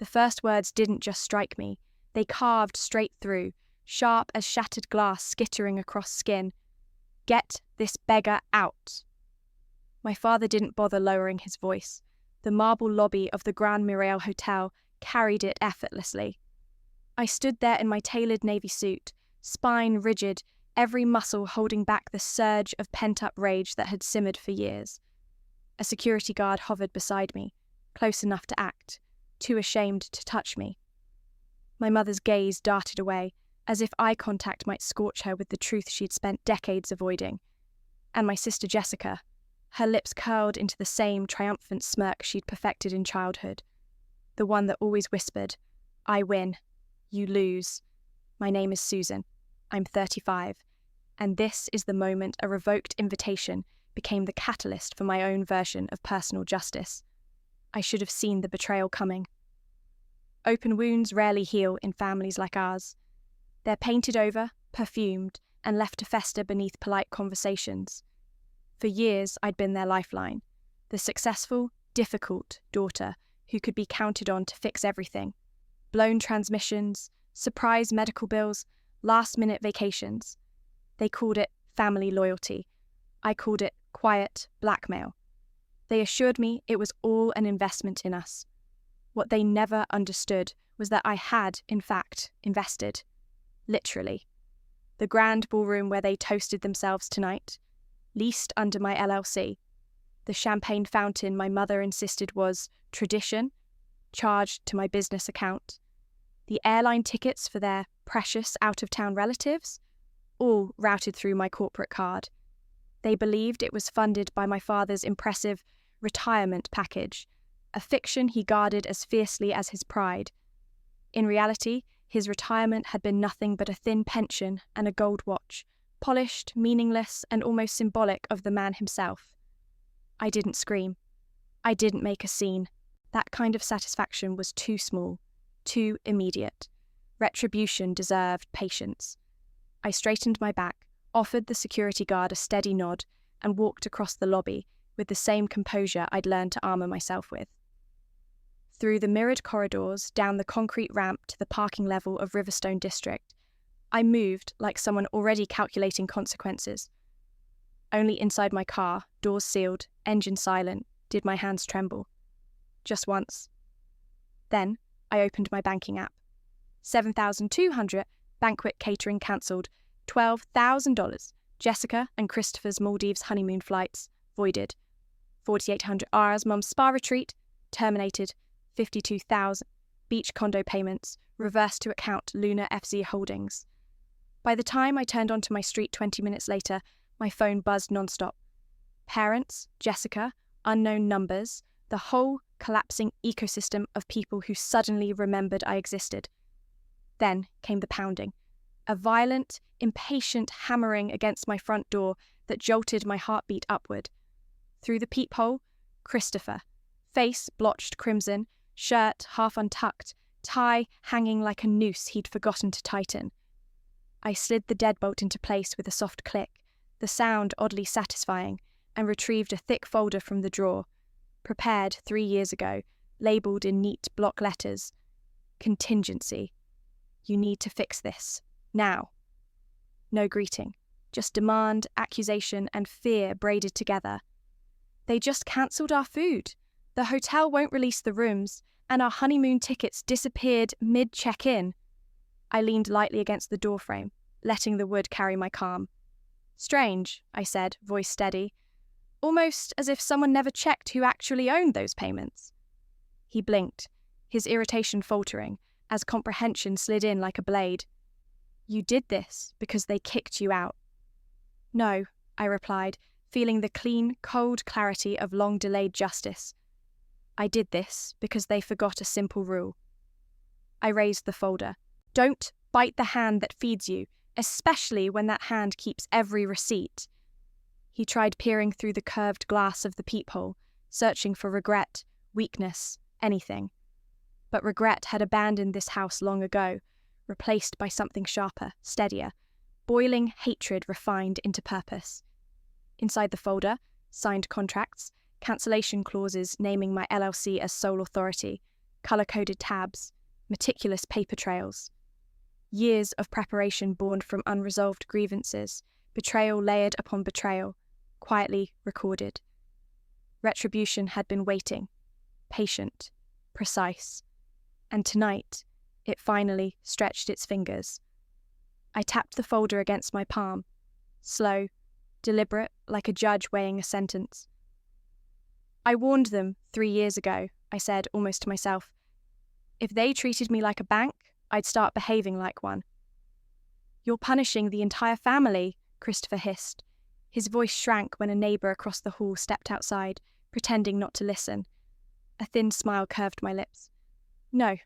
The first words didn't just strike me. They carved straight through, sharp as shattered glass skittering across skin. "Get this beggar out." My father didn't bother lowering his voice. The marble lobby of the Grand Muriel Hotel carried it effortlessly. I stood there in my tailored navy suit, spine rigid, every muscle holding back the surge of pent-up rage that had simmered for years. A security guard hovered beside me, close enough to act, too ashamed to touch me. My mother's gaze darted away, as if eye contact might scorch her with the truth she'd spent decades avoiding. And my sister Jessica, her lips curled into the same triumphant smirk she'd perfected in childhood. The one that always whispered, "I win, you lose. My name is Susan. I'm 35. And this is the moment a revoked invitation became the catalyst for my own version of personal justice. I should have seen the betrayal coming. Open wounds rarely heal in families like ours. They're painted over, perfumed, and left to fester beneath polite conversations. For years, I'd been their lifeline, the successful, difficult daughter who could be counted on to fix everything. Blown transmissions, surprise medical bills, last-minute vacations. They called it family loyalty. I called it quiet blackmail. They assured me it was all an investment in us. What they never understood was that I had, in fact, invested. Literally. The grand ballroom where they toasted themselves tonight, leased under my LLC. The champagne fountain my mother insisted was tradition, charged to my business account. The airline tickets for their precious out-of-town relatives, all routed through my corporate card. They believed it was funded by my father's impressive retirement package, a fiction he guarded as fiercely as his pride. In reality, his retirement had been nothing but a thin pension and a gold watch, polished, meaningless, and almost symbolic of the man himself. I didn't scream. I didn't make a scene. That kind of satisfaction was too small, too immediate. Retribution deserved patience. I straightened my back, offered the security guard a steady nod, and walked across the lobby with the same composure I'd learned to armour myself with. Through the mirrored corridors, down the concrete ramp to the parking level of Riverstone District, I moved like someone already calculating consequences. Only inside my car, doors sealed, engine silent, did my hands tremble. Just once. Then I opened my banking app. $7,200, banquet catering cancelled, $12,000, Jessica and Christopher's Maldives honeymoon flights, voided. 4,800 hours mum's spa retreat, terminated. 52,000, beach condo payments, reversed to account Luna FZ Holdings. By the time I turned onto my street 20 minutes later, my phone buzzed nonstop. Parents, Jessica, unknown numbers, the whole collapsing ecosystem of people who suddenly remembered I existed. Then came the pounding, a violent, impatient hammering against my front door that jolted my heartbeat upward. Through the peephole, Christopher, face blotched crimson, shirt half untucked, tie hanging like a noose he'd forgotten to tighten. I slid the deadbolt into place with a soft click, the sound oddly satisfying, and retrieved a thick folder from the drawer, prepared 3 years ago, labelled in neat block letters. Contingency. You need to fix this. Now. No greeting. Just demand, accusation, and fear braided together. They just cancelled our food. The hotel won't release the rooms, and our honeymoon tickets disappeared mid-check-in. I leaned lightly against the doorframe, letting the wood carry my calm. Strange, I said, voice steady, almost as if someone never checked who actually owned those payments. He blinked, his irritation faltering, as comprehension slid in like a blade. You did this because they kicked you out. No, I replied, feeling the clean, cold clarity of long-delayed justice. I did this because they forgot a simple rule. I raised the folder. Don't bite the hand that feeds you, especially when that hand keeps every receipt. He tried peering through the curved glass of the peephole, searching for regret, weakness, anything. But regret had abandoned this house long ago, replaced by something sharper, steadier, boiling hatred refined into purpose. Inside the folder, signed contracts, cancellation clauses naming my LLC as sole authority, colour-coded tabs, meticulous paper trails. Years of preparation born from unresolved grievances, betrayal layered upon betrayal, quietly recorded. Retribution had been waiting, patient, precise, and tonight it finally stretched its fingers. I tapped the folder against my palm, slow, deliberate, like a judge weighing a sentence. I warned them 3 years ago, I said almost to myself. If they treated me like a bank, I'd start behaving like one. You're punishing the entire family, Christopher hissed. His voice shrank when a neighbour across the hall stepped outside, pretending not to listen. A thin smile curved my lips. No,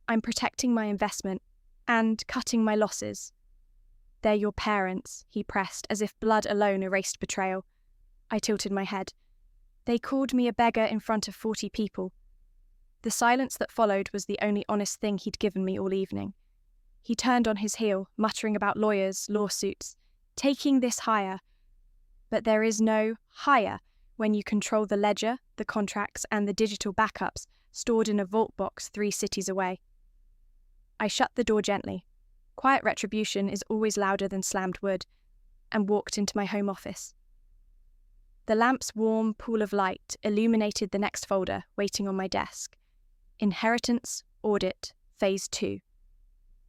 I'm protecting my investment and cutting my losses. They're your parents, he pressed, as if blood alone erased betrayal. I tilted my head. They called me a beggar in front of 40 people. The silence that followed was the only honest thing he'd given me all evening. He turned on his heel, muttering about lawyers, lawsuits, taking this higher. But there is no higher when you control the ledger, the contracts, and the digital backups stored in a vault box 3 cities away. I shut the door gently. Quiet retribution is always louder than slammed wood, and walked into my home office. The lamp's warm pool of light illuminated the next folder waiting on my desk. Inheritance, Audit, Phase 2.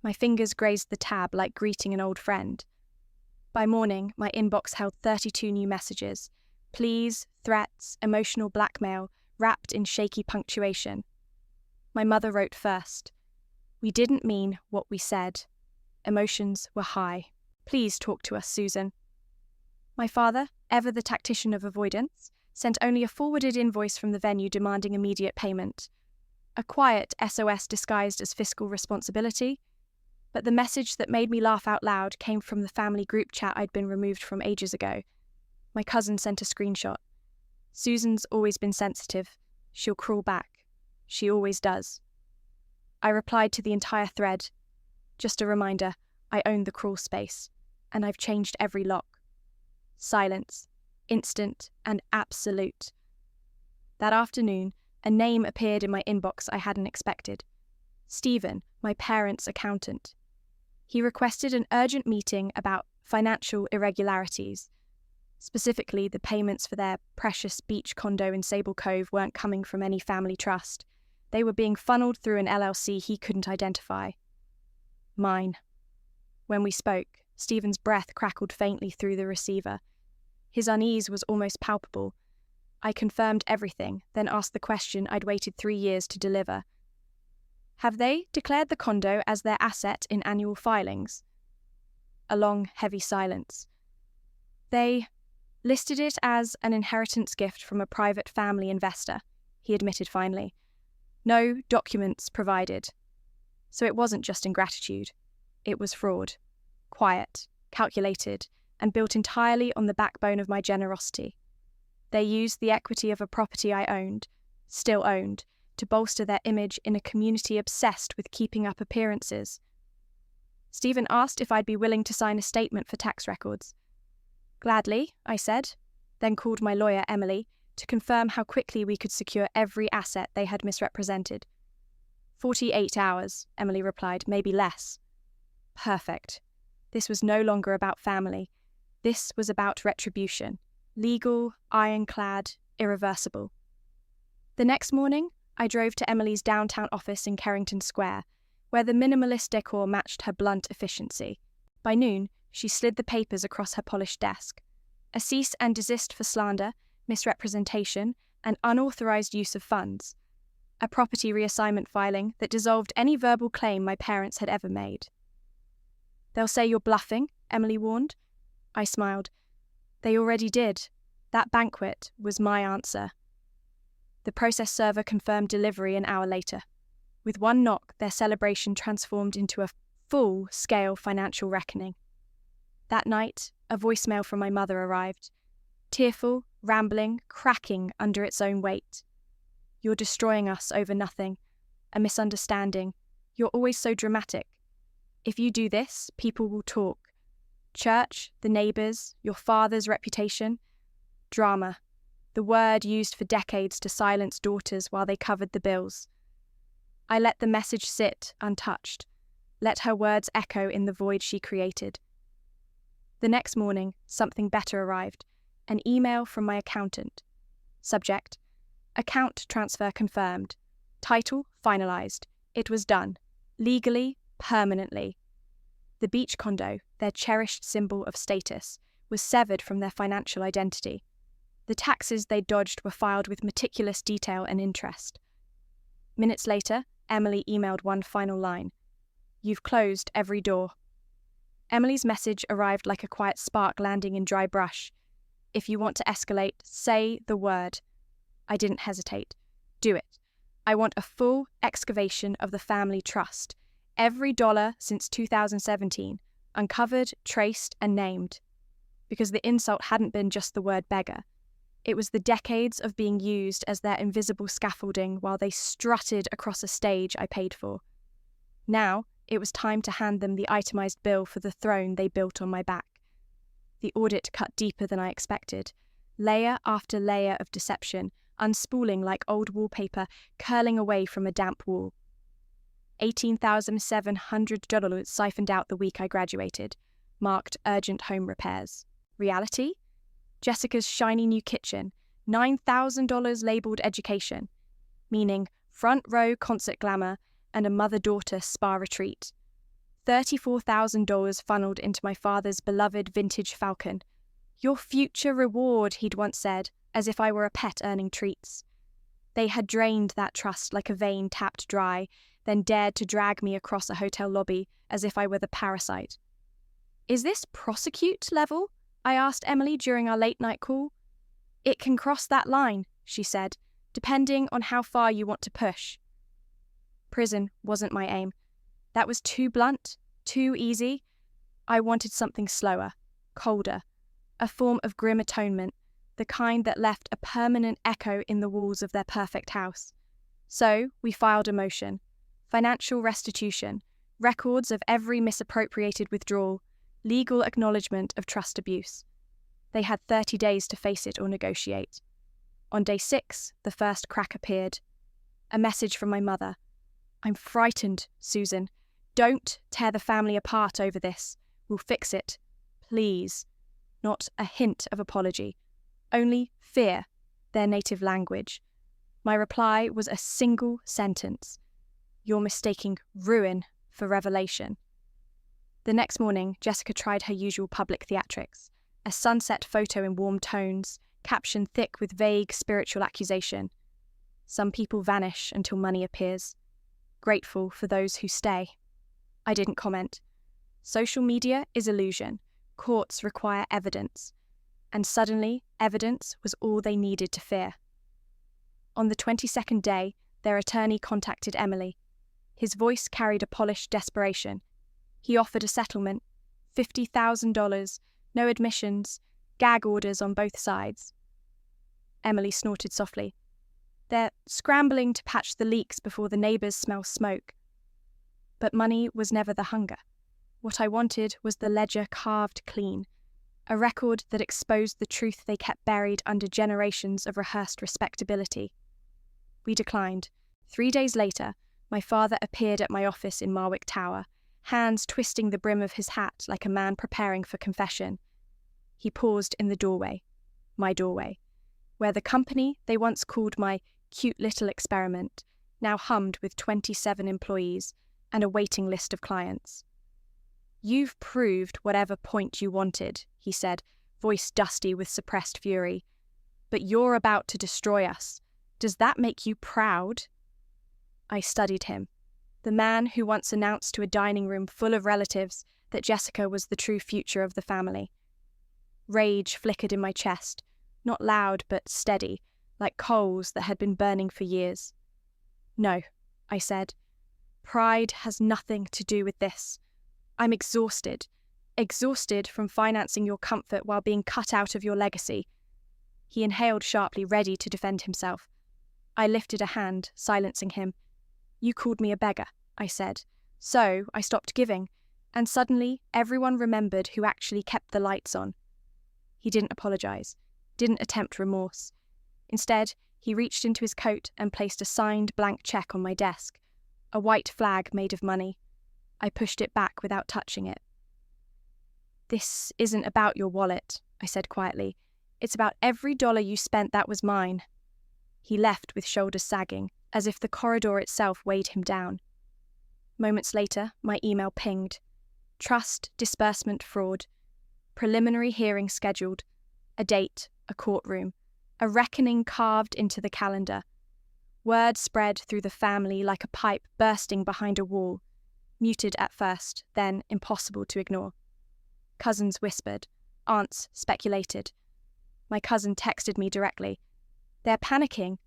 My fingers grazed the tab like greeting an old friend. By morning, my inbox held 32 new messages. Pleas, threats, emotional blackmail, wrapped in shaky punctuation. My mother wrote first. We didn't mean what we said. Emotions were high. Please talk to us, Susan. My father, ever the tactician of avoidance, sent only a forwarded invoice from the venue demanding immediate payment. A quiet SOS disguised as fiscal responsibility, but the message that made me laugh out loud came from the family group chat I'd been removed from ages ago. My cousin sent a screenshot. Susan's always been sensitive. She'll crawl back. She always does. I replied to the entire thread. Just a reminder, I own the crawl space, and I've changed every lock. Silence, instant and absolute. That afternoon, a name appeared in my inbox I hadn't expected. Stephen, my parents' accountant. He requested an urgent meeting about financial irregularities. Specifically, the payments for their precious beach condo in Sable Cove weren't coming from any family trust. They were being funneled through an LLC he couldn't identify. Mine. When we spoke, Stephen's breath crackled faintly through the receiver. His unease was almost palpable. I confirmed everything, then asked the question I'd waited 3 years to deliver. Have they declared the condo as their asset in annual filings? A long, heavy silence. They listed it as an inheritance gift from a private family investor, he admitted finally. No documents provided. So it wasn't just ingratitude. It was fraud. Quiet, calculated, and built entirely on the backbone of my generosity. They used the equity of a property I owned, still owned, to bolster their image in a community obsessed with keeping up appearances. Stephen asked if I'd be willing to sign a statement for tax records. Gladly, I said, then called my lawyer, Emily, to confirm how quickly we could secure every asset they had misrepresented. 48 hours, Emily replied, maybe less. Perfect. This was no longer about family. This was about retribution. Legal, ironclad, irreversible. The next morning, I drove to Emily's downtown office in Carrington Square, where the minimalist decor matched her blunt efficiency. By noon, she slid the papers across her polished desk. A cease and desist for slander, misrepresentation, and unauthorized use of funds. A property reassignment filing that dissolved any verbal claim my parents had ever made. They'll say you're bluffing, Emily warned. I smiled. They already did. That banquet was my answer. The process server confirmed delivery an hour later. With one knock, their celebration transformed into a full-scale financial reckoning. That night, a voicemail from my mother arrived. Tearful, rambling, cracking under its own weight. You're destroying us over nothing. A misunderstanding. You're always so dramatic. If you do this, people will talk. Church, the neighbours, your father's reputation. Drama. The word used for decades to silence daughters while they covered the bills. I let the message sit untouched, let her words echo in the void she created. The next morning, something better arrived, an email from my accountant. Subject: account transfer confirmed. Title: finalized. It was done. Legally, permanently. The beach condo, their cherished symbol of status, was severed from their financial identity. The taxes they dodged were filed with meticulous detail and interest. Minutes later, Emily emailed one final line. You've closed every door. Emily's message arrived like a quiet spark landing in dry brush. If you want to escalate, say the word. I didn't hesitate. Do it. I want a full excavation of the family trust. Every dollar since 2017, uncovered, traced, and named. Because the insult hadn't been just the word beggar. It was the decades of being used as their invisible scaffolding while they strutted across a stage I paid for. Now, it was time to hand them the itemized bill for the throne they built on my back. The audit cut deeper than I expected. Layer after layer of deception, unspooling like old wallpaper, curling away from a damp wall. $18,700 siphoned out the week I graduated, marked urgent home repairs. Reality? Jessica's shiny new kitchen, $9,000 labelled education, meaning front row concert glamour and a mother-daughter spa retreat. $34,000 funneled into my father's beloved vintage Falcon. Your future reward, he'd once said, as if I were a pet earning treats. They had drained that trust like a vein tapped dry, then dared to drag me across a hotel lobby as if I were the parasite. Is this prosecute level? I asked Emily during our late-night call. It can cross that line, she said, depending on how far you want to push. Prison wasn't my aim. That was too blunt, too easy. I wanted something slower, colder, a form of grim atonement, the kind that left a permanent echo in the walls of their perfect house. So we filed a motion. Financial restitution, records of every misappropriated withdrawal, legal acknowledgement of trust abuse. They had 30 days to face it or negotiate. On day 6, the first crack appeared. A message from my mother. I'm frightened, Susan. Don't tear the family apart over this. We'll fix it. Please. Not a hint of apology. Only fear, their native language. My reply was a single sentence. You're mistaking ruin for revelation. The next morning, Jessica tried her usual public theatrics. A sunset photo in warm tones, caption thick with vague spiritual accusation. Some people vanish until money appears. Grateful for those who stay. I didn't comment. Social media is illusion. Courts require evidence. And suddenly, evidence was all they needed to fear. On the 22nd day, their attorney contacted Emily. His voice carried a polished desperation. He offered a settlement, $50,000, no admissions, gag orders on both sides. Emily snorted softly. They're scrambling to patch the leaks before the neighbours smell smoke. But money was never the hunger. What I wanted was the ledger carved clean, a record that exposed the truth they kept buried under generations of rehearsed respectability. We declined. 3 days later, my father appeared at my office in Marwick Tower, hands twisting the brim of his hat like a man preparing for confession. He paused in the doorway, my doorway, where the company they once called my cute little experiment now hummed with 27 employees and a waiting list of clients. You've proved whatever point you wanted, he said, voice dusty with suppressed fury. But you're about to destroy us. Does that make you proud? I studied him. The man who once announced to a dining room full of relatives that Jessica was the true future of the family. Rage flickered in my chest, not loud but steady, like coals that had been burning for years. No, I said. Pride has nothing to do with this. I'm exhausted from financing your comfort while being cut out of your legacy. He inhaled sharply, ready to defend himself. I lifted a hand, silencing him. You called me a beggar, I said. So I stopped giving, and suddenly everyone remembered who actually kept the lights on. He didn't apologize, didn't attempt remorse. Instead, he reached into his coat and placed a signed blank check on my desk. a white flag made of money. I pushed it back without touching it. "This isn't about your wallet," I said quietly. "It's about every dollar you spent that was mine." He left with shoulders sagging, as if the corridor itself weighed him down. Moments later, my email pinged. Trust, disbursement, fraud. Preliminary hearing scheduled. A date, a courtroom. A reckoning carved into the calendar. Word spread through the family like a pipe bursting behind a wall. Muted at first, then impossible to ignore. Cousins whispered. Aunts speculated. My cousin texted me directly. "They're panicking.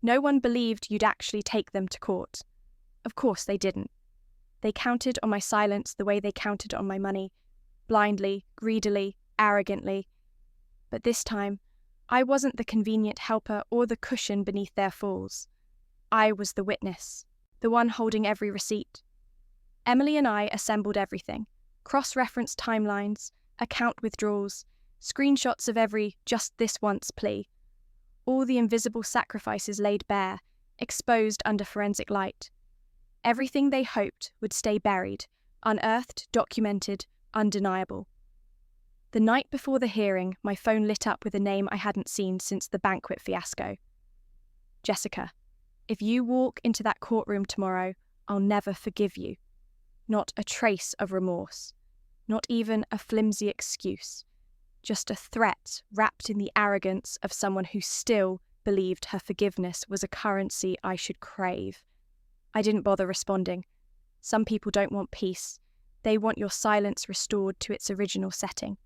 No one believed you'd actually take them to court." Of course they didn't. They counted on my silence the way they counted on my money. Blindly, greedily, arrogantly. But this time, I wasn't the convenient helper or the cushion beneath their falls. I was the witness, the one holding every receipt. Emily and I assembled everything. Cross-referenced timelines, account withdrawals, screenshots of every "just this once" plea. All the invisible sacrifices laid bare, exposed under forensic light. Everything they hoped would stay buried, unearthed, documented, undeniable. The night before the hearing, my phone lit up with a name I hadn't seen since the banquet fiasco. "Jessica, if you walk into that courtroom tomorrow, I'll never forgive you." Not a trace of remorse. Not even a flimsy excuse. Just a threat wrapped in the arrogance of someone who still believed her forgiveness was a currency I should crave. I didn't bother responding. Some people don't want peace. They want your silence restored to its original setting.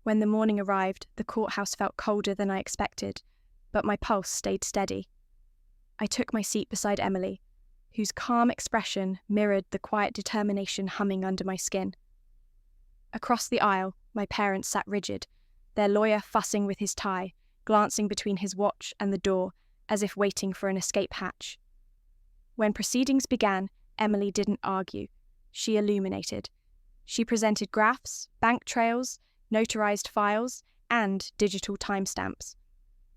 When the morning arrived, the courthouse felt colder than I expected, but my pulse stayed steady. I took my seat beside Emily, whose calm expression mirrored the quiet determination humming under my skin. Across the aisle, my parents sat rigid, their lawyer fussing with his tie, glancing between his watch and the door, as if waiting for an escape hatch. When proceedings began, Emily didn't argue. She illuminated. She presented graphs, bank trails, notarized files, and digital timestamps.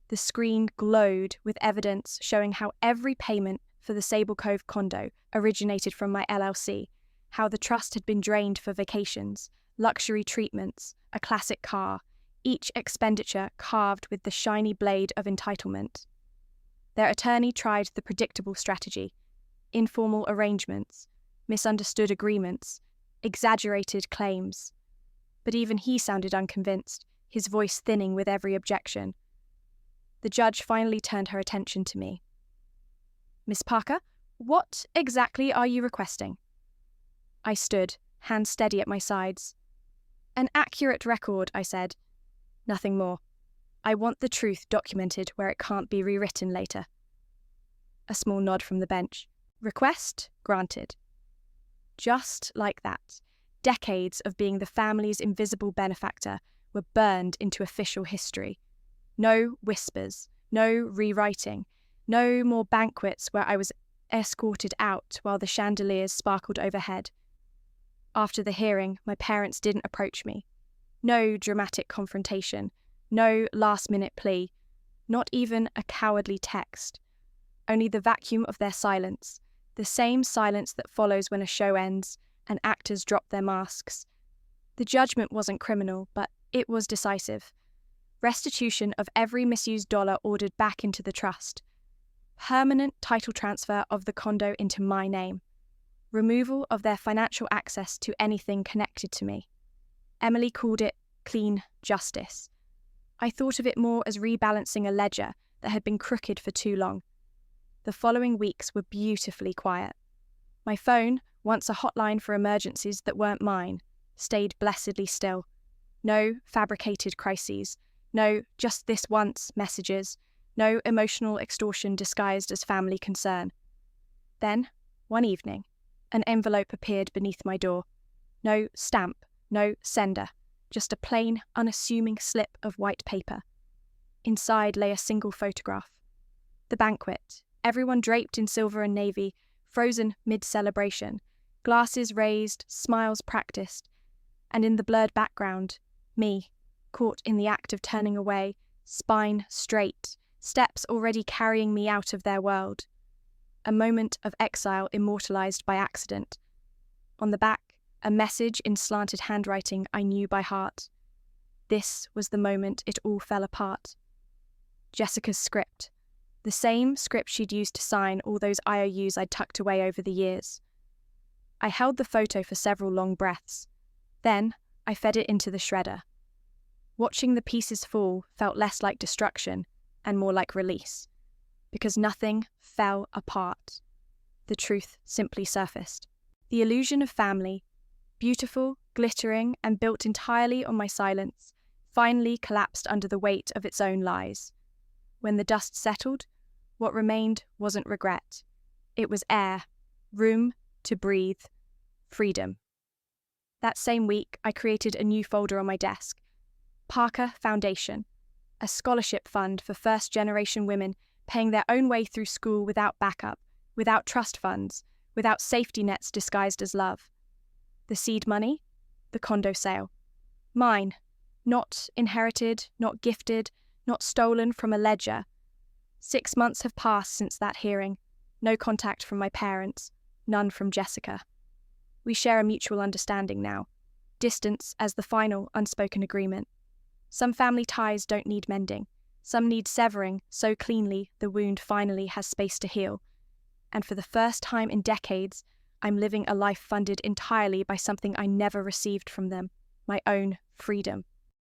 The screen glowed with evidence showing how every payment for the Sable Cove condo originated from my LLC, how the trust had been drained for vacations, luxury treatments, a classic car, each expenditure carved with the shiny blade of entitlement. Their attorney tried the predictable strategy: informal arrangements, misunderstood agreements, exaggerated claims. But even he sounded unconvinced, his voice thinning with every objection. The judge finally turned her attention to me. "Miss Parker, what exactly are you requesting?" I stood, hands steady at my sides. "An accurate record," I said. "Nothing more. I want the truth documented where it can't be rewritten later." A small nod from the bench. "Request granted." Just like that, decades of being the family's invisible benefactor were burned into official history. No whispers, no rewriting, no more banquets where I was escorted out while the chandeliers sparkled overhead. After the hearing, my parents didn't approach me. No dramatic confrontation, no last-minute plea, not even a cowardly text. Only the vacuum of their silence, the same silence that follows when a show ends and actors drop their masks. The judgment wasn't criminal, but it was decisive. Restitution of every misused dollar ordered back into the trust. Permanent title transfer of the condo into my name. Removal of their financial access to anything connected to me. Emily called it clean justice. I thought of it more as rebalancing a ledger that had been crooked for too long. The following weeks were beautifully quiet. My phone, once a hotline for emergencies that weren't mine, stayed blessedly still. No fabricated crises, no "just this once" messages, no emotional extortion disguised as family concern. Then, one evening, an envelope appeared beneath my door. No stamp, no sender, just a plain, unassuming slip of white paper. Inside lay a single photograph. The banquet, everyone draped in silver and navy, frozen mid-celebration, glasses raised, smiles practiced, and in the blurred background, me, caught in the act of turning away, spine straight, steps already carrying me out of their world. a moment of exile immortalized by accident. On the back, a message in slanted handwriting I knew by heart. This was the moment it all fell apart. Jessica's script. The same script she'd used to sign all those IOUs I'd tucked away over the years. I held the photo for several long breaths. Then, I fed it into the shredder. Watching the pieces fall felt less like destruction and more like release, because nothing fell apart. The truth simply surfaced. The illusion of family, beautiful, glittering, and built entirely on my silence, finally collapsed under the weight of its own lies. When the dust settled, what remained wasn't regret. It was air, room to breathe, freedom. That same week, I created a new folder on my desk. Parker Foundation, a scholarship fund for first-generation women paying their own way through school without backup, without trust funds, without safety nets disguised as love. The seed money? The condo sale. Mine. Not inherited, not gifted, not stolen from a ledger. 6 months have passed since that hearing. No contact from my parents, none from Jessica. We share a mutual understanding now. Distance as the final unspoken agreement. Some family ties don't need mending. Some need severing so cleanly the wound finally has space to heal. And for the first time in decades, I'm living a life funded entirely by something I never received from them, my own freedom.